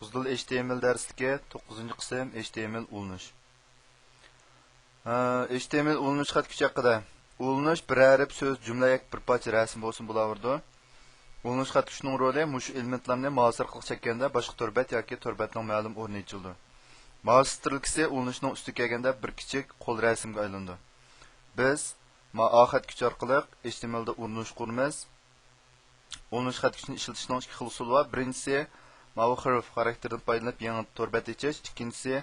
Uzdul HTML dersligi 9-qism HTML ulanish. HTML ulanish xat kuchi haqida. Ulanish bir harf so'z jumla yak bir parcha rasm bo'lsin bo'laverdi. Ulanish xat kuchining roli mushu elementlarni muasir qilib chekkanda boshqa torbat yoki torbatning ma'lum o'rni ichildi. Mouse strilkasi ulanishning ustiga kelganda bir kichik qo'l rasmga aylandi. Biz A xat kuchi orqali HTML da ulanish quramiz. Ulanish xat kuchini ishlatishning ikki xil usuli bor. Birinchisi bu harf xarakteridan foydalanib yangi torbat ichish, ikkinchisi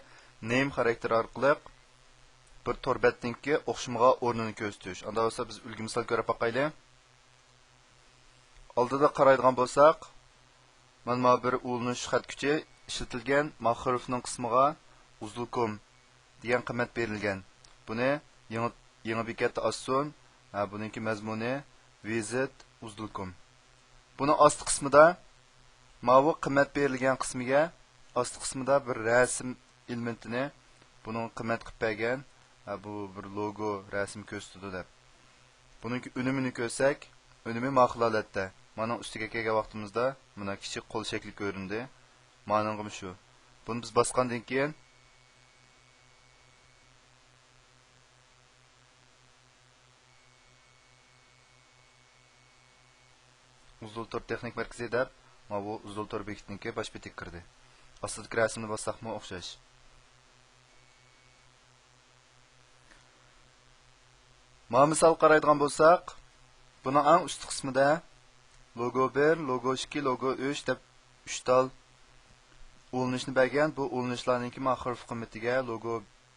name xarakteri orqali bir torbatninki o'xshamaga o'rnini ko'rsatish. Unda bo'lsa biz ulgu misol ko'rib boqaylik. Oldida qaraydigan bo'lsak, mana bir ulanish xat kuchi ishlatilgan harfning qismiga uzdulkom degan qiymat berilgan. Buni yangi bekatda asson, buningki mazmuni visit uzdulkom. Buni osti qismida bu qiymat berilgan qismiga osti qismida bir rasm elementini buning qiymat qilib bergan. Bu bir logo rasm ko'rsatdi deb. Buning unumini ko'rsak, unumi ma'qulatda. Mana ustiga kelgan vaqtimizda mana kichik qo'l shakli ko'rindi. Ma'nosi shu. Buni biz bosgandan keyin Uzdul tor texnik markazi deb bu uzdul tor bekitniki bosh betik kirdi. Ostidagi rasmni bossaqmi o'xshash. Misal qaraydigan bo'lsak, buning eng ust qismida logo 1, logo 2, logo 3 deb 3 tal ulanishni bergan. Bu ulanishlarningki harf qiymatiga logo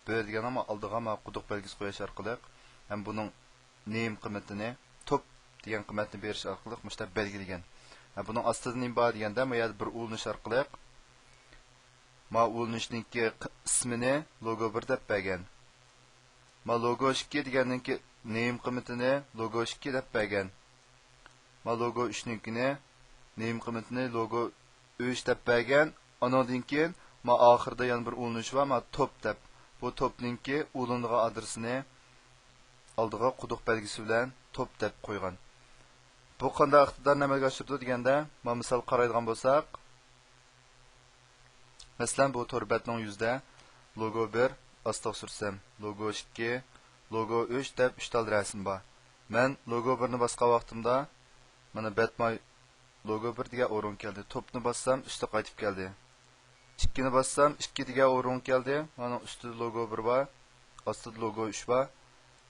1 degan ama oldiga quduq belgisi qo'yish orqali ham buning name qiymatini top degan qiymatni berish orqali mushtab belgilagan. Buning ostida nima bor deganda, bu yerda bir ulanish orqali ulanishninki ismini logo 1 deb bergan. Logo 2 deganninki name qiymatini logo 2 deb bergan. Logo 3ninkini name qiymatini logo 3 deb bergan. Andan keyin oxirida yana bir ulanish va top deb. Bu topninki ulanadigan adresini oldiga quduq belgisi bilan top deb qo'ygan. Bu qanday iqtidorni amalga oshirdi deganda, misol qaraydigan bo'lsak, masalan bu torbatning yuzida logo 1 ostiga sursam, logo 2, logo 3 deb 3 tal rasm bor. Men logo 1 ni bosgan vaqtimda mana Batman logo 1 degan o'rin keldi. Topni bossam ustiga qaytib keldi. 2 ni bossam 2 degan o'rin keldi. Mana ustida logo 1 bor, ostida logo 3 bor.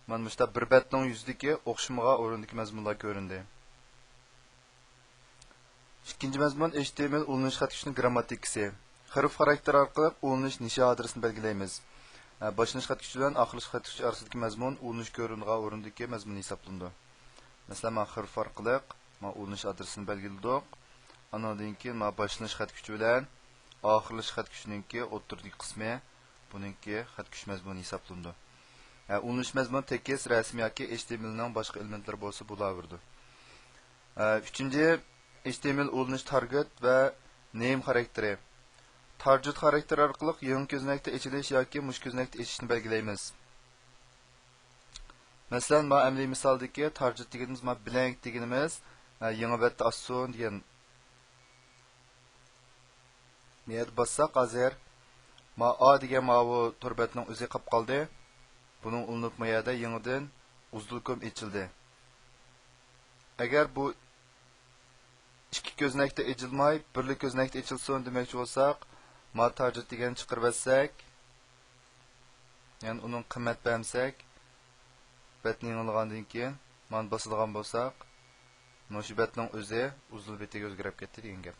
Mana bu yerda bir batning yuzidagi o'xshamagan o'rindagi mazmunlar ko'rindi. İkinci mazmun HTML ulanish xat kuchining grammatikasi. Harf xarakteri orqali ulanish nishi adresini belgilaymiz. Boshlanish xat kuchi bilan oxirgi xat kuchi orasidagi mazmun ulanish ko'rinadigan o'rindagi mazmun hisoblandi. Masalan, harf orqali ulanish adresini belgiladik. Andan keyin boshlanish xat kuchi bilan oxirgi xat kuchininki o'rtadagi qismi buningki xat kuch mazmuni hisoblandi. Ulanish mazmun tekis, rasm yoki HTML ning boshqa elementlari bo'lsa bo'laverdi. Uchinchi HTML ulanish target va name xarakteri. Target xarakteri orqali yangi ko'znakda ichilish yoki mush ko'znakda ichishni belgilaymiz. Masalan, amaliy misaldagi target deganimiz blank deganimiz yangi betda asson degan. Niyat bassak hozir A degan bu torbatning o'zi qolib qoldi. Buning ulanib mayada yangidan uzdulkom ichildi. Agar bu ikki ko'znakda echilmay, birlik ko'znakda echilsin demoqchi bo'lsak, target degan chiqarib etsak, ya'ni uning qiymat bersak, batning yangilgandan keyin mana bosilgan bo'lsak, mushu batning o'zi uzdul betiga o'zgarib ketdi degan gap.